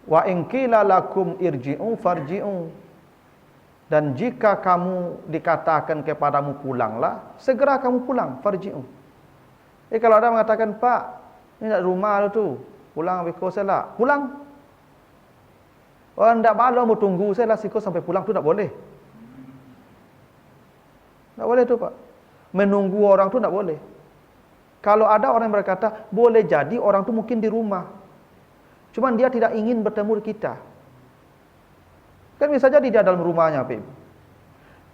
Wa in qila lakum irji'u farji'u. Dan jika kamu dikatakan kepadamu pulanglah, segera kamu pulang, farji'u. Kalau ada mengatakan, Pak, ini nak rumah tu, pulang beko saya lah, pulang. Orang tak malu mau tunggu saya lah siko sampai pulang tu tak boleh. Tak boleh tu Pak. Menunggu orang tu tak boleh. Kalau ada orang yang berkata, boleh jadi orang tu mungkin di rumah. Cuman dia tidak ingin bertemu kita. Kan bisa jadi dia dalam rumahnya, Pak.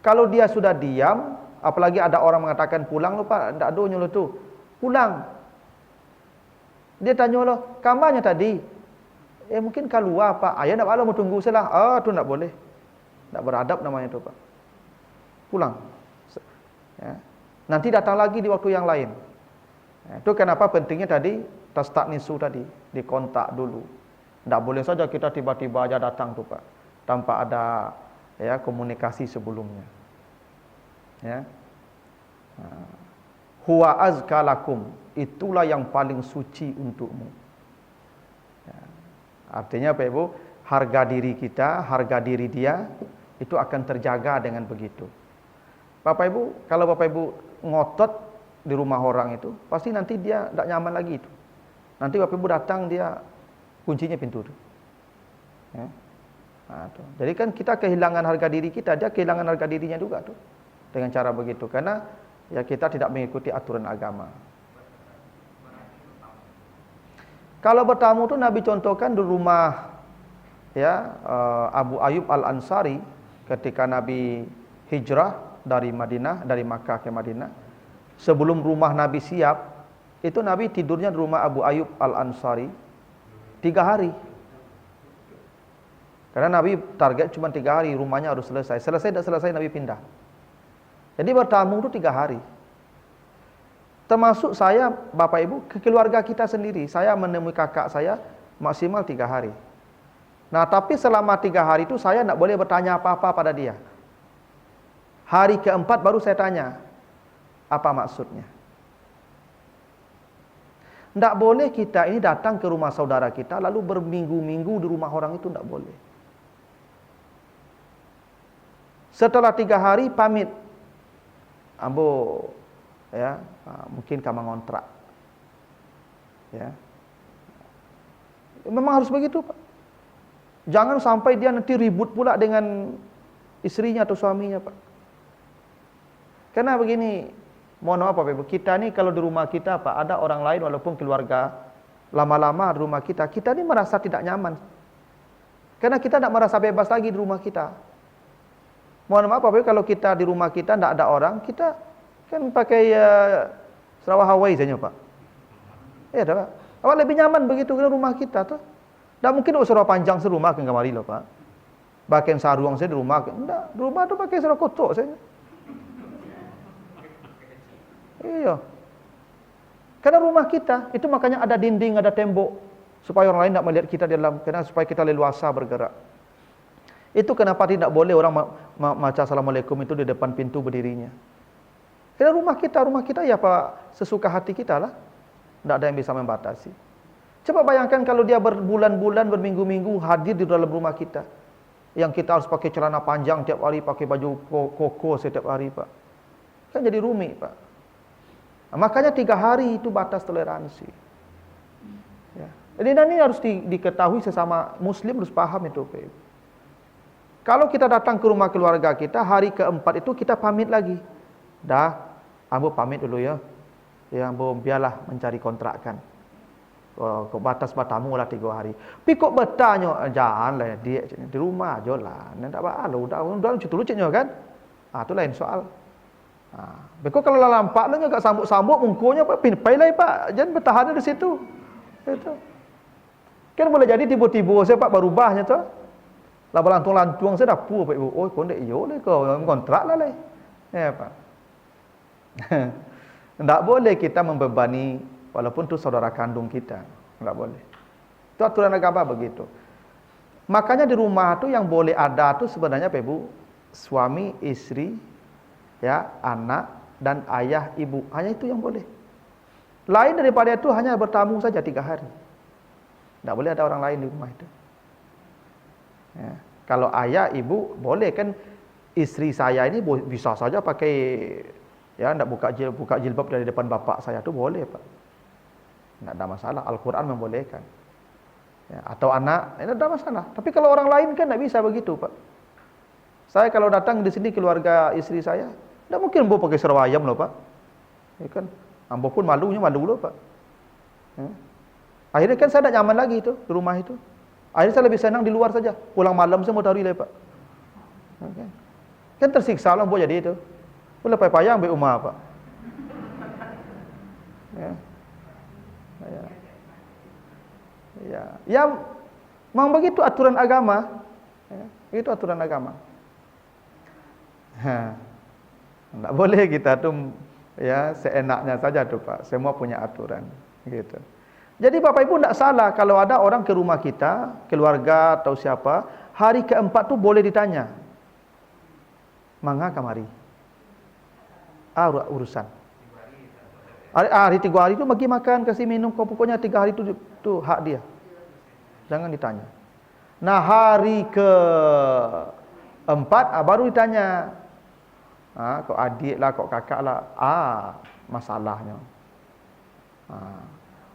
Kalau dia sudah diam, apalagi ada orang mengatakan pulang, Pak, tak adanya lo tu. Pulang. Dia tanya lo, kamarnya tadi. Mungkin keluar, Pak. Ayah nak malu mau tunggu saya lah. Tu tak boleh. Tak beradab namanya tu, Pak. Pulang. Ya. Nanti datang lagi di waktu yang lain. Itu kenapa pentingnya tadi tastanisu tadi, dikontak dulu. Tidak boleh saja kita tiba-tiba aja datang tu Pak, tanpa ada komunikasi sebelumnya. Ya. Huwa azka lakum, itulah yang paling suci untukmu. Ya. Artinya Pak Ibu, harga diri kita, harga diri dia itu akan terjaga dengan begitu. Bapak Ibu, kalau Bapak Ibu ngotot di rumah orang itu, pasti nanti dia tidak nyaman lagi itu. Nanti Bapak Ibu datang, dia kuncinya pintu itu. Ya. Jadi kan kita kehilangan harga diri kita, dia kehilangan harga dirinya juga tuh dengan cara begitu, karena ya kita tidak mengikuti aturan agama. Kalau bertamu tuh Nabi contohkan di rumah Abu Ayyub Al-Ansari ketika Nabi hijrah dari Madinah, dari Makkah ke Madinah. Sebelum rumah Nabi siap, itu Nabi tidurnya di rumah Abu Ayyub Al-Ansari 3 hari. Karena Nabi target cuma 3 hari, rumahnya harus selesai. Selesai tak selesai Nabi pindah. Jadi bertamu itu 3 hari. Termasuk saya, Bapak Ibu, ke keluarga kita sendiri. Saya menemui kakak saya maksimal 3 hari. Nah, tapi selama 3 hari itu saya tidak boleh bertanya apa-apa pada dia. Hari keempat baru saya tanya, apa maksudnya? Tidak boleh kita ini datang ke rumah saudara kita, lalu berminggu-minggu di rumah orang itu, tidak boleh. Setelah 3 hari pamit, ambo, mungkin kamu ngontrak. Ya. Memang harus begitu, Pak. Jangan sampai dia nanti ribut pula dengan istrinya atau suaminya, Pak. Karena begini, mohon maaf Bapak Ibu, kita ni kalau di rumah kita Pak, ada orang lain walaupun keluarga lama-lama di rumah kita ni merasa tidak nyaman. Karena kita tidak merasa bebas lagi di rumah kita. Mohon maaf Bapak Ibu, kalau kita di rumah kita tidak ada orang, kita kan pakai Sarawak Hawaii saja Pak. Ya dah Pak. Awak lebih nyaman begitu ke rumah kita tuh. Tak mungkin usara panjang serumah ke kamari loh Pak. Bahkan sarung saya di rumah, tidak, di rumah tu pakai sarung kotak saja. Iya. Karena rumah kita itu makanya ada dinding, ada tembok supaya orang lain tidak melihat kita di dalam, karena supaya kita leluasa bergerak. Itu kenapa tidak boleh orang baca assalamualaikum itu di depan pintu berdirinya. Karena rumah kita ya Pak, sesuka hati kita lah. Tidak ada yang bisa membatasi. Coba bayangkan kalau dia berbulan-bulan, berminggu-minggu hadir di dalam rumah kita, yang kita harus pakai celana panjang tiap hari, pakai baju koko setiap hari Pak. Kan jadi rumit Pak. Nah, makanya 3 hari itu batas toleransi. Ya. Jadi ini harus diketahui, sesama Muslim harus paham itu. Kalau kita datang ke rumah keluarga kita, hari keempat itu kita pamit lagi. Dah, ambo pamit dulu ya. Ya, ambo biarlah mencari kontrakan. Kok batas batamu lah 3 hari. Tapi kok bertanya, jangan lah dia di rumah aja lah. Tak apa, udah lucu-lucunya kan. Itu lain soal. Because kalau lampak lu agak sambuk-sambuk mungkunya Pak, pinpai lah Pak, jangan bertahan di situ. Itu. Kan boleh jadi tiba-tiba saya Pak berubahnya tu. Lah lantung-lantung saya dapur Pak Ibu. Oh, kondek iyo le kau kontrak lah le. Ya Pak. Tidak boleh kita membebani walaupun itu saudara kandung kita. Tidak boleh. Itu aturan agama begitu. Makanya di rumah tu yang boleh ada tu sebenarnya Pak Ibu, suami, istri, ya, anak dan ayah, ibu, hanya itu yang boleh. Lain daripada itu hanya bertamu saja 3 hari. Tidak boleh ada orang lain di rumah itu. Ya. Kalau ayah, ibu boleh kan, isteri saya ini bisa saja pakai, ya, tidak buka jilbab dari depan bapak saya tu boleh Pak. Tidak ada masalah, Al-Quran membolehkan. Ya, atau anak, tidak ada masalah. Tapi kalau orang lain kan tidak bisa begitu Pak. Saya kalau datang di sini keluarga istri saya, tidak mungkin ambo pakai serwayam loh Pak. Ya kan, ambo pun malu loh Pak. Ya. Akhirnya kan saya tidak nyaman lagi itu di rumah itu. Akhirnya saya lebih senang di luar saja. Pulang malam saya mau taruh lah Pak. Okay. Kan tersiksa lah ambo jadi itu. Boleh payah ambil rumah Pak. Ya. Ya. Ya. Ya, memang begitu aturan agama. Ya. Itu aturan agama. Tidak boleh kita tuh ya seenaknya saja tuh Pak. Semua punya aturan gitu. Jadi Bapak Ibu tidak salah kalau ada orang ke rumah kita, keluarga atau siapa, hari keempat tuh boleh ditanya. Mangga kamari. Urusan. Hari 3 hari itu bagi makan, kasih minum, pokoknya 3 hari itu hak dia. Jangan ditanya. Nah, hari ke-4 baru ditanya. Kok adik lah, kok kakak lah. Masalahnya.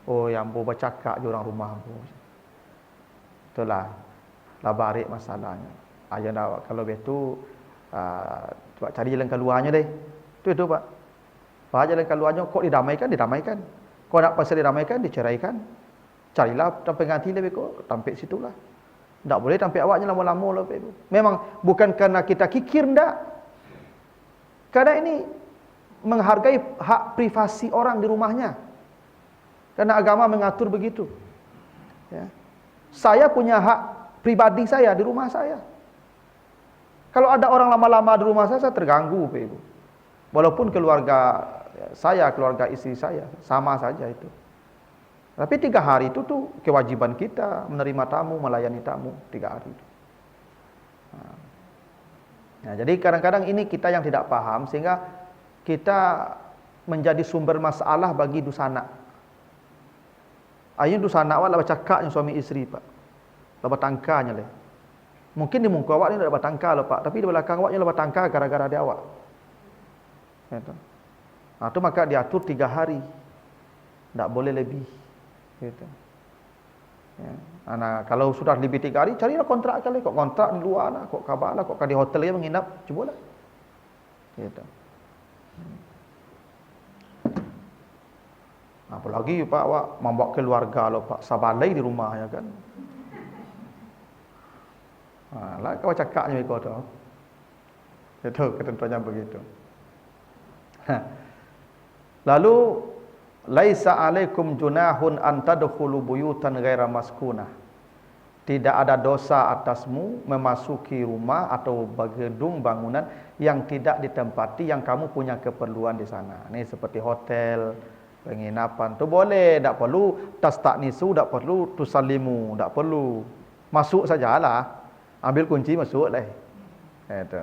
Oh, yang ambo bercakap je orang rumah ambo. Itulah. Lah barik masalahnya. Ayah dah kalau begitu coba cari jalan keluarnya deh. Itu Pak. Pak jalan keluarnya kok didamaikan. Kok nak pasal didamaikan, diceraikan. Carilah pengganti lebih kok, tampil situlah. Tak boleh tampil awaknya lama-lama lah Pak Ibu. Memang bukan karena kita kikir ndak. Karena ini menghargai hak privasi orang di rumahnya. Karena agama mengatur begitu. Ya. Saya punya hak pribadi saya di rumah saya. Kalau ada orang lama-lama di rumah saya terganggu Pak Ibu. Walaupun keluarga saya, keluarga istri saya, sama saja itu. Tapi 3 hari itu tuh kewajiban kita menerima tamu, melayani tamu 3 hari itu. Nah, jadi kadang-kadang ini kita yang tidak paham sehingga kita menjadi sumber masalah bagi dusana. Ayun dusana awak lah cakapnya suami isteri Pak. Lah bertangkanya leh. Mungkin di muka awak ni tak bertangkar lah Pak, tapi di belakang awaknya lah bertangkar gara-gara dia awak. Gitu. Nah, itu maka diatur 3 hari. Tak boleh lebih. Gitu. Ya. Nah, kalau sudah lebih 3 hari, carilah kontrak kali. Kok kontrak di luar lah, kok kabar lah, kok di hotel dia menginap, cubalah. Gitu. Apalagi Pak awak membawa keluarga lo Pak, sabalai di rumah ya kan. Lah kau cakapnya ikut tu. Itu ketentuannya begitu. Lalu laisa alaikum junahun an tadkhulu buyutan ghaira maskunah. Tidak ada dosa atasmu memasuki rumah atau gedung bangunan yang tidak ditempati, yang kamu punya keperluan di sana. Ini seperti hotel, penginapan tu boleh, tak perlu tastanisu, tak perlu tusallimu, tak perlu. Masuk sajalah. Ambil kunci masuklah. Itu.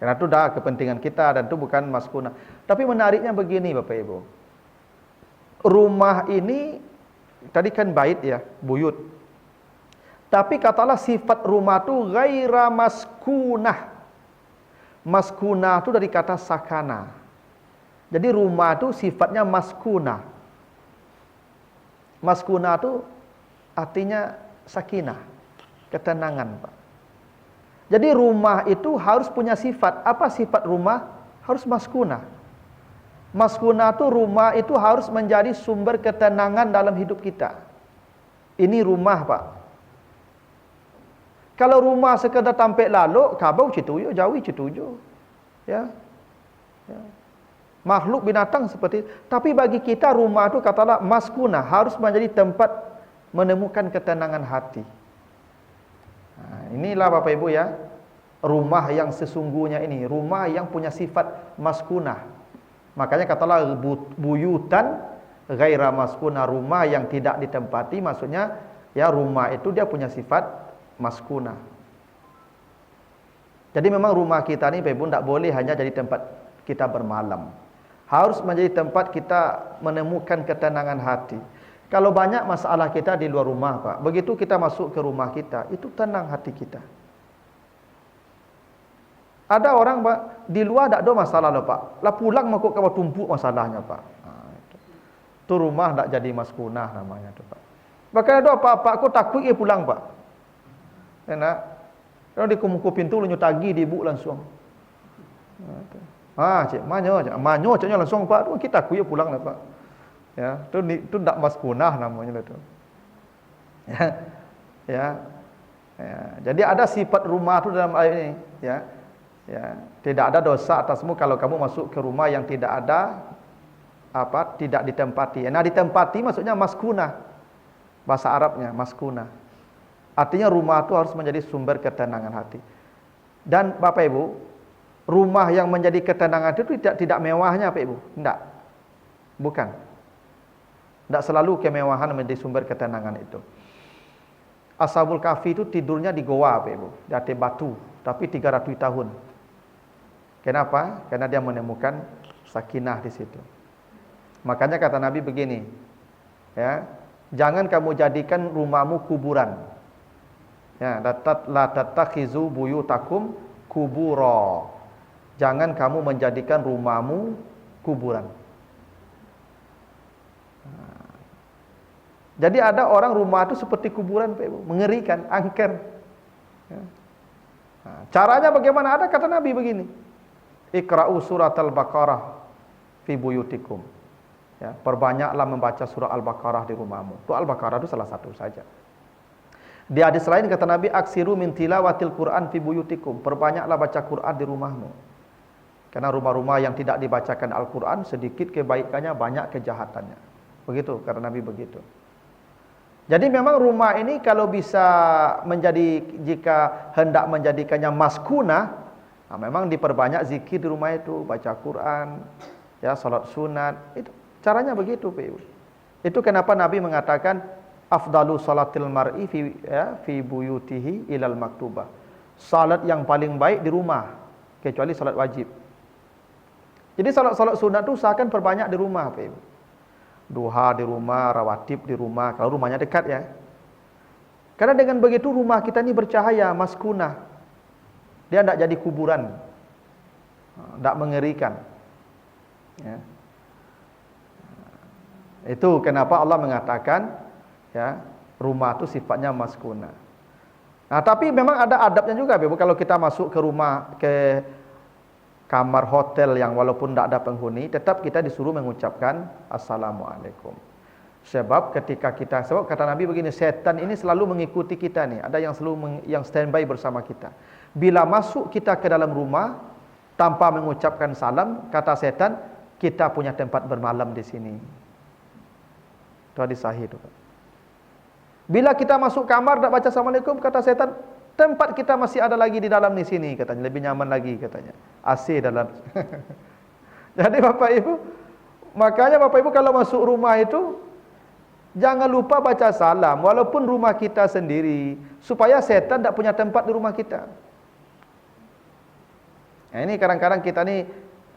Karena itu dah kepentingan kita dan itu bukan maskunah. Tapi menariknya begini Bapak Ibu. Rumah ini tadi kan bait ya, buyut. Tapi katalah sifat rumah tu ghaira maskunah. Maskunah tu dari kata sakana. Jadi rumah tu sifatnya maskunah. Maskunah tu artinya sakinah, ketenangan, Pak. Jadi rumah itu harus punya sifat. Apa sifat rumah? Harus maskunah. Maskunah tu rumah itu harus menjadi sumber ketenangan dalam hidup kita. Ini rumah, Pak. Kalau rumah sekadar tampil lalu, kabau cituyo, jauhi cituyo. Ya. Ya. Makhluk binatang seperti itu. Tapi bagi kita rumah itu katalah maskunah, harus menjadi tempat menemukan ketenangan hati. Nah, inilah Bapak Ibu ya, rumah yang sesungguhnya ini, rumah yang punya sifat maskunah. Makanya katalah buyutan ghaira maskunah, rumah yang tidak ditempati, maksudnya ya rumah itu dia punya sifat maskunah. Jadi memang rumah kita ni Bapak Ibu tak boleh hanya jadi tempat kita bermalam. Harus menjadi tempat kita menemukan ketenangan hati. Kalau banyak masalah kita di luar rumah, Pak, begitu kita masuk ke rumah kita, itu tenang hati kita. Ada orang Pak, di luar tak ada masalah lah Pak. Lah pulang makuk kau tumpuk masalahnya Pak. Tu rumah tak jadi maskunah namanya tu Pak. Bahkan ada apa-apa aku takut dia pulang Pak. Enak. Kalau di kumuku pintu lu nyutagi di ibu langsung. Cik, manyo caknya langsung Pak. Tu kita takut dia pulang lah Pak. Ya, tu tak maskunah namanya tu. Ya. Jadi ada sifat rumah tu dalam ayat ini, ya. Ya, tidak ada dosa atasmu kalau kamu masuk ke rumah yang tidak ada tidak ditempati. Nah, ditempati maksudnya maskunah. Bahasa Arabnya maskunah. Artinya rumah itu harus menjadi sumber ketenangan hati. Dan Bapak Ibu, rumah yang menjadi ketenangan itu tidak mewahnya Bapak Ibu. Tidak. Bukan. Tidak selalu kemewahan menjadi sumber ketenangan itu. Ashabul Kahfi itu tidurnya di goa Bapak Ibu, di atas batu, tapi 300 tahun. Kenapa? Karena dia menemukan sakinah di situ. Makanya kata Nabi begini, ya, jangan kamu jadikan rumahmu kuburan. Ya, la tattakhizu buyutakum kubura. Jangan kamu menjadikan rumahmu kuburan. Jadi ada orang rumah itu seperti kuburan, Pak Ibu, mengerikan, angker. Ya. Caranya bagaimana? Ada kata Nabi begini. Iqra'u surat al-Baqarah fi buyutikum. Ya, perbanyaklah membaca surah Al-Baqarah di rumahmu. Itu Al-Baqarah itu salah satu saja. Di hadis lain kata Nabi, aksiru min tilawatil Qur'an fi buyutikum. Perbanyaklah baca Qur'an di rumahmu. Karena rumah-rumah yang tidak dibacakan Al-Qur'an sedikit kebaikannya, banyak kejahatannya. Begitu kata Nabi begitu. Jadi memang rumah ini kalau bisa menjadi, jika hendak menjadikannya maskunah, memang diperbanyak zikir di rumah itu, baca Quran, ya, salat sunat, itu caranya begitu, Pak Ibu. Itu kenapa Nabi mengatakan afdalu salatil mar'i fi buyutihi ilal maktubah. Salat yang paling baik di rumah, kecuali salat wajib. Jadi salat sunat itu usahakan perbanyak di rumah, Pak Ibu. Duha di rumah, rawatib di rumah, kalau rumahnya dekat ya. Karena dengan begitu rumah kita ini bercahaya, maskunah. Dia tidak jadi kuburan, tidak mengerikan. Ya. Itu kenapa Allah mengatakan, ya, rumah itu sifatnya maskunah. Nah, tapi memang ada adabnya juga, Ibu. Kalau kita masuk ke rumah, ke kamar hotel yang walaupun tidak ada penghuni, tetap kita disuruh mengucapkan Assalamualaikum. Sebab ketika kita, sebab kata Nabi begini, setan ini selalu mengikuti kita nih. Ada yang selalu yang standby bersama kita. Bila masuk kita ke dalam rumah tanpa mengucapkan salam, kata setan, kita punya tempat bermalam di sini. Itu hadis sahih itu. Bila kita masuk kamar tak baca Assalamualaikum, kata setan, tempat kita masih ada lagi di dalam di sini, katanya, lebih nyaman lagi katanya. AC dalam. Jadi Bapak Ibu, makanya Bapak Ibu kalau masuk rumah itu jangan lupa baca salam walaupun rumah kita sendiri, supaya setan tak punya tempat di rumah kita. Nah, ini kadang-kadang kita ni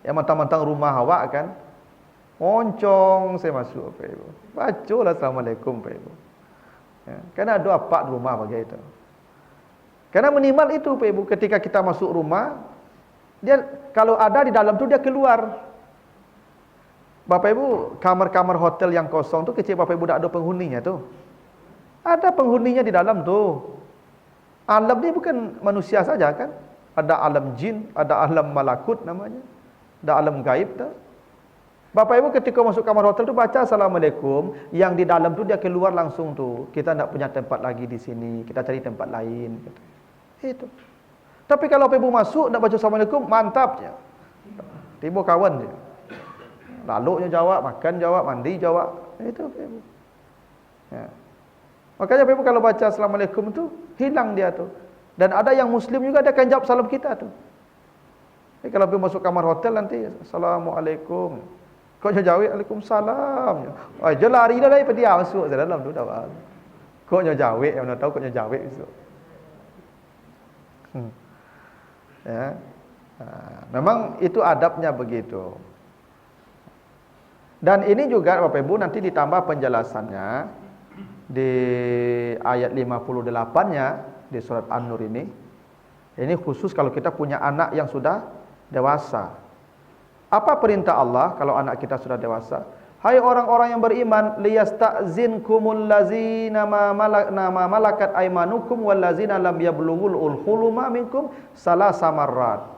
yang mentang-mentang rumah awak kan, moncong saya masuk Bapak Ibu. Bacalah Assalamualaikum Bapak Ibu. Ya, karena ada apa di rumah bagi itu. Karena minimal itu Pak Ibu, ketika kita masuk rumah, dia kalau ada di dalam tu dia keluar. Bapak Ibu, kamar-kamar hotel yang kosong tu kecil Bapak Ibu tak ada penghuninya tu. Ada penghuninya di dalam tu. Alam ni bukan manusia saja kan? Ada alam jin, ada alam malakut namanya. Ada alam gaib tu. Bapak Ibu ketika masuk kamar hotel tu baca Assalamualaikum, yang di dalam tu dia keluar langsung tu. Kita tak punya tempat lagi di sini, kita cari tempat lain. Itu. Tapi kalau Bapak Ibu masuk nak baca Assalamualaikum, mantap je. Tiba kawan je. Lalu jawab, makan jawab, mandi jawab. Itu Bapak Ibu. Ya. Makanya Bapak Ibu kalau baca Assalamualaikum tu hilang dia tu. Dan ada yang Muslim juga dia akan jawab salam kita tu. Jadi kalau Bapak Ibu masuk kamar hotel nanti Assalamualaikum. Kau jawab Waalaikumsalam. Oh, je lari dah dari dia masuk dalam tu dah. Kau jawab yang mana tahu kau jawab besok. Ya. Memang itu adabnya begitu. Dan ini juga Bapak Ibu nanti ditambah penjelasannya di ayat 58-nya di surat An-Nur ini. Ini khusus kalau kita punya anak yang sudah dewasa. Apa perintah Allah kalau anak kita sudah dewasa? Hai orang-orang yang beriman, liyasta'zinkumul ladzina ma malakat aymanukum wal ladzina lam yablughul huluma minkum salasa marrat.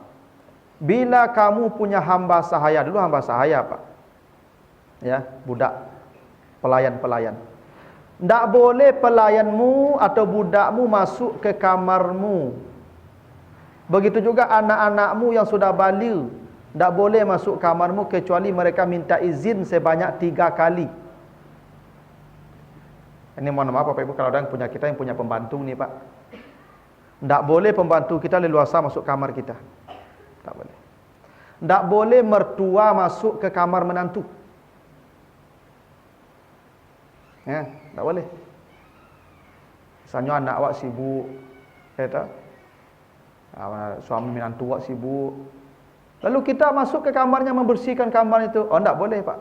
Bila kamu punya hamba sahaya, dulu hamba sahaya Pak. Ya, budak, pelayan-pelayan. Tidak boleh pelayanmu atau budakmu masuk ke kamarmu. Begitu juga anak-anakmu yang sudah baligh, tidak boleh masuk kamarmu kecuali mereka minta izin sebanyak 3 kali. Ini mohon maaf Bapak Ibu kalau ada yang punya kita yang punya pembantu nih Pak. Tidak boleh pembantu kita leluasa masuk kamar kita. Tak boleh. Tak boleh mertua masuk ke kamar menantu. Ya, tak boleh. Misalnya anak awak sibuk, kata, suami menantu awak sibuk. Lalu kita masuk ke kamarnya membersihkan kamar itu. Oh, tak boleh Pak.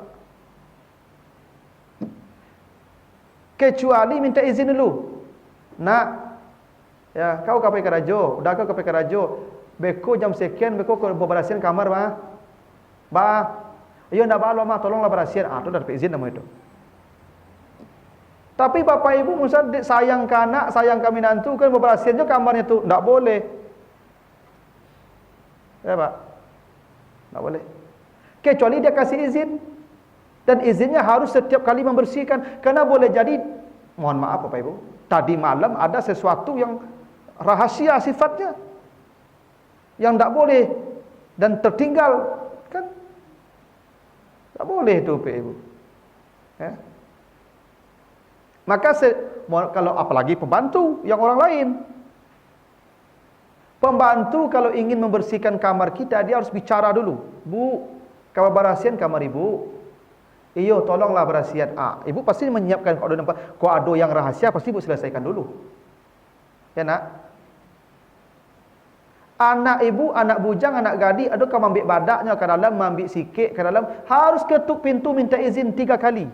Kecuali minta izin dulu. Nak, ya, kau pergi ke rajo, udah kau pergi ke rajo. Beko jam sekian, beko kau berasihan kamar, bah. Bah, iyo ndak balo mah, tolonglah berasihan. Ah, tu dah dapat izin nama itu. Tapi bapak ibu misal sayang ke anak, sayang ke menantu kan berasihan je kamarnya tu, ndak boleh. Ya Pak, ndak boleh. Kecuali dia kasih izin. Dan izinnya harus setiap kali membersihkan. Karena boleh jadi, mohon maaf Bapak Ibu, tadi malam ada sesuatu yang rahasia sifatnya, yang tak boleh dan tertinggal, kan? Tak boleh itu Bapak Ibu. Ya. Maka kalau apalagi pembantu yang orang lain, pembantu kalau ingin membersihkan kamar kita, dia harus bicara dulu. Bu, kalau berasihan kamar ibu, iyo tolonglah berasihan. Ibu pasti menyiapkan kado yang rahasia, pasti ibu selesaikan dulu. Ya nak? Anak ibu, anak bujang, anak gadis, adakah ambil badaknya ke dalam, ambil sikit ke dalam, harus ketuk pintu minta izin 3 kali.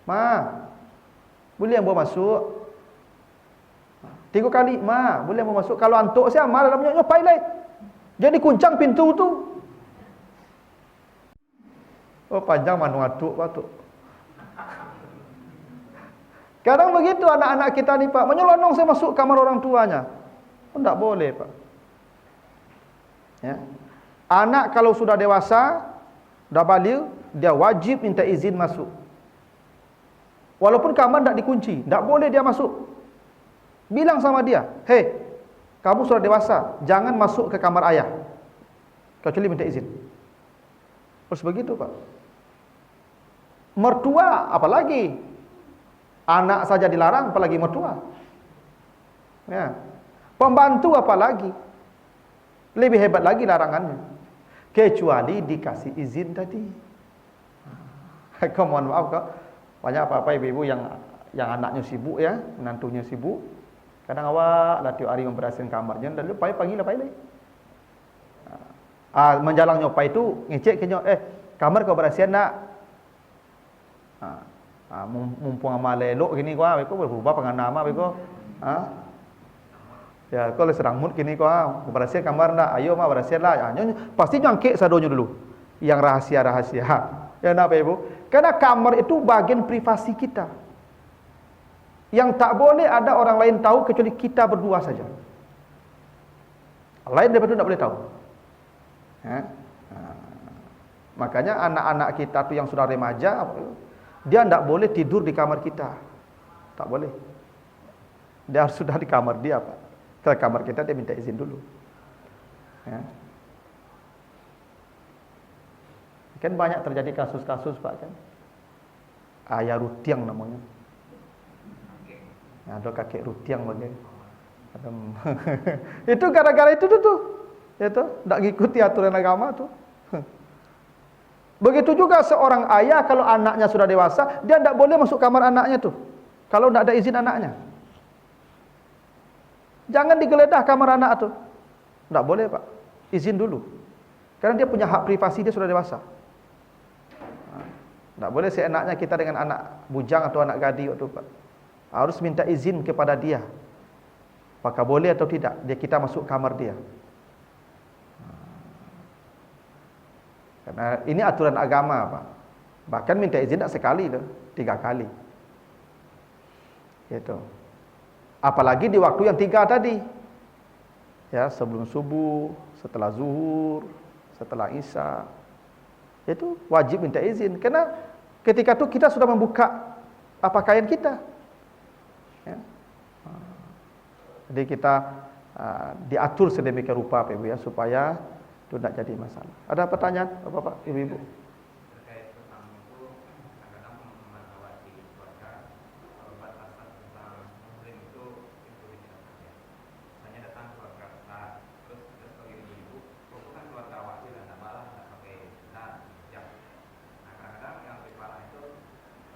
Ma, boleh yang bawa masuk? 3 kali, ma, boleh yang bawa masuk? Kalau antuk saya, ma dalamnya, nyopai lah. Jadi kuncang pintu tu. Oh, panjang manu atuk, patuk. Kadang begitu anak-anak kita ni Pak, menyelonong saya masuk kamar orang tuanya. Oh, tak boleh Pak. Ya. Anak kalau sudah dewasa, dah baligh, dia wajib minta izin masuk. Walaupun kamar tak dikunci, tak boleh dia masuk. Bilang sama dia, "Hei, kamu sudah dewasa, jangan masuk ke kamar ayah kecuali minta izin." Terus begitu Pak. Mertua apalagi, anak saja dilarang apalagi mertua. Ya. Pembantu apalagi, lebih hebat lagi larangannya. Kecuali dikasih izin tadi. Kau mohon maaf kok, banyak apa-apa ibu-ibu yang anaknya sibuk ya, menantunya sibuk. Kadang awak lah tiap hari membersihkan kamarnya, dan lu pagi lah pagi. Menjalang nyopai itu ngecek ke kamar kau berasihan nak? Mumpung amal elok gini kau, beko berubah pengen nama beko. Ya, kau le serang mood gini kau, berasihan kamar nak? Ayo mah berasihan lah. Pasti nyangkek sadonyo dulu. Yang rahasia-rahasia. Ya nak Ibu? Karena kamar itu bagian privasi kita. Yang tak boleh ada orang lain tahu kecuali kita berdua saja. Lain daripada itu tak boleh tahu. Ya. Makanya anak-anak kita tu yang sudah remaja, dia tidak boleh tidur di kamar kita. Tak boleh. Dia harus sudah di kamar dia Pak. Ke kamar kita dia minta izin dulu. Ya. Kan banyak terjadi kasus-kasus Pak kan. Ayah rutiang namanya. Ada kakek rutiang bagai. Itu gara-gara itu tuh. Ya tuh, enggak ngikuti aturan agama tuh. Begitu juga seorang ayah kalau anaknya sudah dewasa, dia tidak boleh masuk kamar anaknya tuh. Kalau tidak ada izin anaknya. Jangan digeledah kamar anak tuh. Tidak boleh Pak. Izin dulu. Karena dia punya hak privasi, dia sudah dewasa. Tidak boleh seenaknya kita dengan anak bujang atau anak gadis waktu Pak. Harus minta izin kepada dia. Apakah boleh atau tidak kita masuk kamar dia? Karena ini aturan agama, Pak. Bahkan minta izin tak sekali loh, 3 kali. Gitu. Apalagi di waktu yang 3 tadi. Ya, sebelum subuh, setelah zuhur, setelah isya. Itu wajib minta izin. Karena ketika itu kita sudah membuka pakaian kita. Ya. Jadi kita diatur sedemikian rupa, Pak Ibu ya, supaya itu tidak jadi masalah. Ada pertanyaan, Bapak, Ibu-ibu? Terkait tentang itu, kadang-kadang teman-teman awak di keluarga, kalau batasan tentang muslim itu tidak ada. Misalnya datang keluarga besar, terus sebagai ibu-ibu, itu kan keluarga awak juga tidak malah, tidak pakai benar, hijab. Nah, kadang-kadang yang lebih parah itu,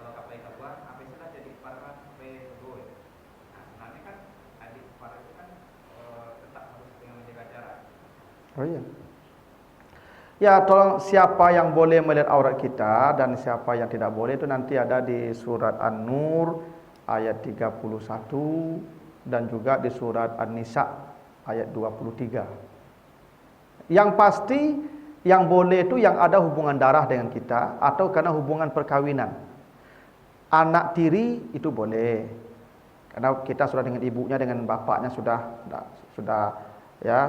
kalau kapai keluar, apa istilah jadi parah, kapai tegoy. Nah, sebenarnya kan adik parah itu kan tetap harus dengan menjaga jarak. Oh iya. Ya, tolong, siapa yang boleh melihat aurat kita dan siapa yang tidak boleh itu nanti ada di surat An-Nur ayat 31 dan juga di surat An-Nisa ayat 23. Yang pasti yang boleh itu yang ada hubungan darah dengan kita atau karena hubungan perkawinan. Anak tiri itu boleh. Karena kita sudah dengan ibunya, dengan bapaknya sudah ya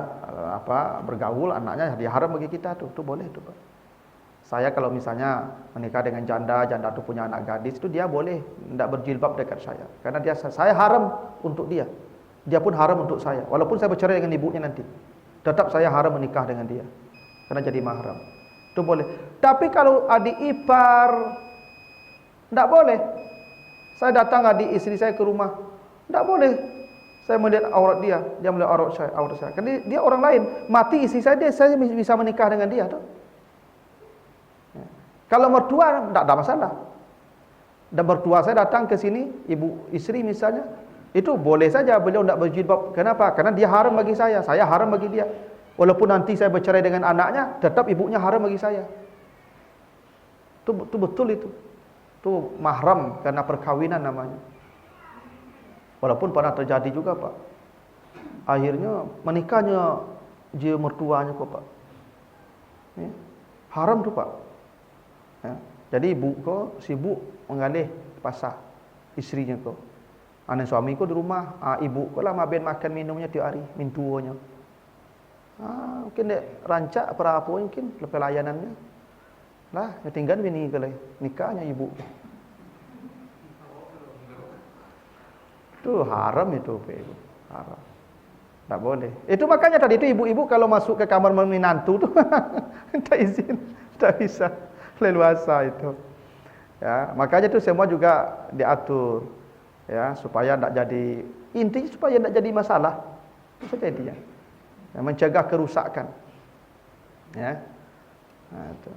bergaul, anaknya dia haram bagi kita tuh, itu boleh tuh, Pak. Saya kalau misalnya menikah dengan janda itu punya anak gadis, itu dia boleh tidak berjilbab dekat saya, karena saya haram untuk dia pun haram untuk saya. Walaupun saya bercerai dengan ibunya nanti, tetap saya haram menikah dengan dia, karena jadi mahram. Itu boleh. Tapi kalau adik ipar, tidak boleh. Saya datang adik istri saya ke rumah, tidak boleh. Saya melihat aurat dia melihat aurat saya. Karena dia orang lain. Mati istri saya bisa menikah dengan dia. Tuh. Ya. Kalau mertua, tidak ada masalah. Dan mertua saya datang ke sini, ibu istri misalnya, itu boleh saja beliau tidak berjilbab. Kenapa? Karena dia haram bagi saya haram bagi dia. Walaupun nanti saya bercerai dengan anaknya, tetap ibunya haram bagi saya. Itu betul itu. Itu mahram karena perkawinan namanya. Walaupun pernah terjadi juga, Pak. Akhirnya menikahnya dia mertuanya kok, Pak. Ya. Haram tuh, Pak. Ya. Jadi ibu kok sibuk mengalih pasar istrinya kok. Anak suami kok di rumah, ibu kok lah maben makan minumnya tiap hari, mintuonya. Mungkin dek rancak apa mungkin lepas layanannya. Lah, ya tinggal bini kali nikahnya ibu. Itu haram itu, Ibu. Haram. Tak boleh. Itu makanya tadi itu ibu-ibu kalau masuk ke kamar menantu tuh minta izin, tak bisa leluasa itu. Ya, makanya itu semua juga diatur ya supaya tidak jadi, intinya supaya tidak jadi masalah. Itu saja dia. Ya, mencegah kerusakan. Ya. Nah, itu.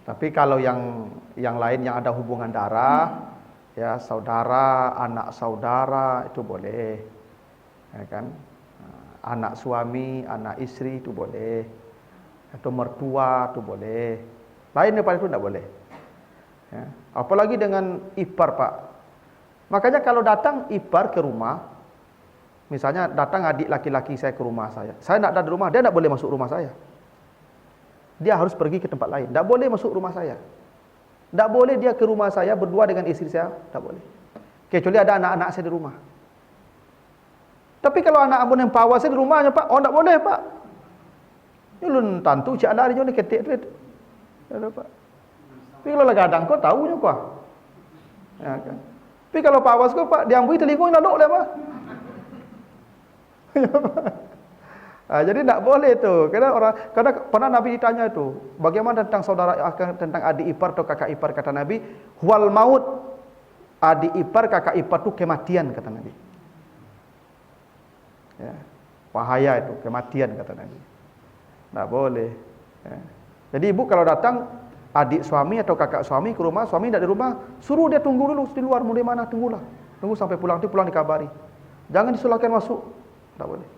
Tapi kalau yang lain yang ada hubungan darah, ya saudara, anak saudara itu boleh, ya kan? Anak suami, anak istri itu boleh, atau mertua itu boleh. Lain daripada itu tidak boleh. Ya. Apalagi dengan ipar, Pak. Makanya kalau datang ipar ke rumah, misalnya datang adik laki-laki saya ke rumah saya tidak ada di rumah, dia tidak boleh masuk rumah saya. Dia harus pergi ke tempat lain, tidak boleh masuk rumah saya. Tak boleh dia ke rumah saya berdua dengan istri saya, tak boleh. Kecuali ada anak-anak saya di rumah. Tapi kalau anak abang yang pawas saya di rumahnya, Pak, tak boleh, Pak. Nyulun tantu cak lari ni ketik tu. Ya, Pak. Tapi kalau lagi gadang kau tahu nya kau. Ya kan. Tapi kalau pawas kau, Pak, diambui telinga nak lah, Pak. Ya, Pak. Jadi tidak boleh tu. Karena pernah Nabi ditanya itu, bagaimana tentang saudara, tentang adik ipar atau kakak ipar, kata Nabi, wal maut, adik ipar kakak ipar itu kematian, kata Nabi. Ya, bahaya itu, kematian, kata Nabi. Tidak boleh. Ya. Jadi ibu kalau datang adik suami atau kakak suami ke rumah, suami tidak di rumah, suruh dia tunggu dulu di luar, mau di mana, tunggulah. Tunggu sampai pulang, nanti pulang dikabari. Jangan disulahkan masuk. Tak boleh.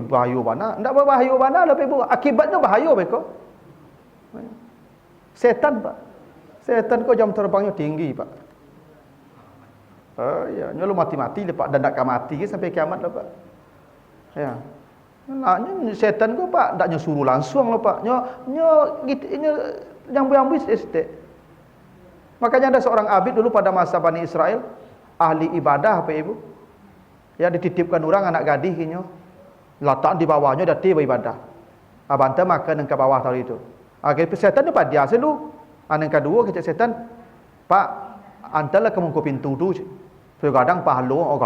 Bahaya mana? Tak berbahaya mana lah, Ibu. Akibatnya bahaya, Pak. Setan, Pak. Setan kok jam terbangnya tinggi, Pak. Oh ya, nyo lu mati-mati lepak dan nak mati ke sampai kiamat lah Pak. Ya. Naknya setan ko Pak, ndak nyo suruh langsung lah Pak. Nyo yang ambis estek. Makanya ada seorang abid dulu pada masa Bani Israel, ahli ibadah apa Ibu? Ya dititipkan orang anak gadis kinyo. Letak di bawahnya dah tiba ibadah. Abanta makan ke bawah tadi itu. Akhirnya setan ni Pak dia selalu. Anak kedua kecek setan, Pak, antalah kamu ke pintu tu. So kadang pahalo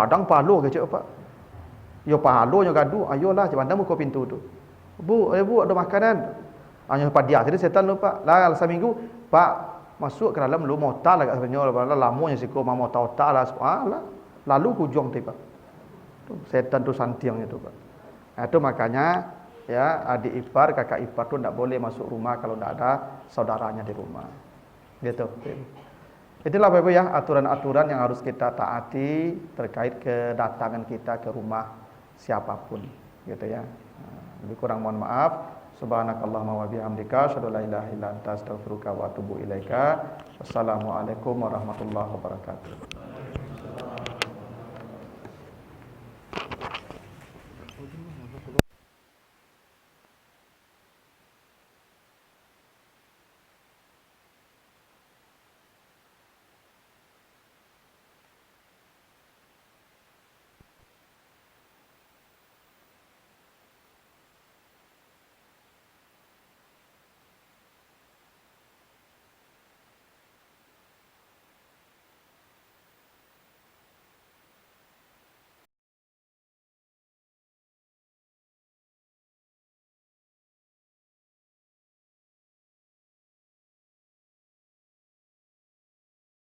kecek Pak. Yo pahalo nyo gaduh, ayolah abanta mu ke pintu tu. Bu, ada makanan. Hanya Pak dia jadi setan lu Pak. Lah seminggu, Pak, masuk ke dalam lu mota lah kat sebenarnya lamanya siko mau mota lah. Lalu hujung tu Pak. Setan tu santiangnya tu Pak. Nah, itu makanya ya adik ipar, kakak ipar tu tidak boleh masuk rumah kalau tidak ada saudaranya di rumah. Gitu. Itulah Bapak ya aturan-aturan yang harus kita taati terkait kedatangan kita ke rumah siapapun, gitu ya. Lebih kurang mohon maaf. Subhanakallahumma wa bihamdika asyhadu an la ilaha illa anta astaghfiruka wa atubu ilaika. Wassalamualaikum warahmatullahi wabarakatuh.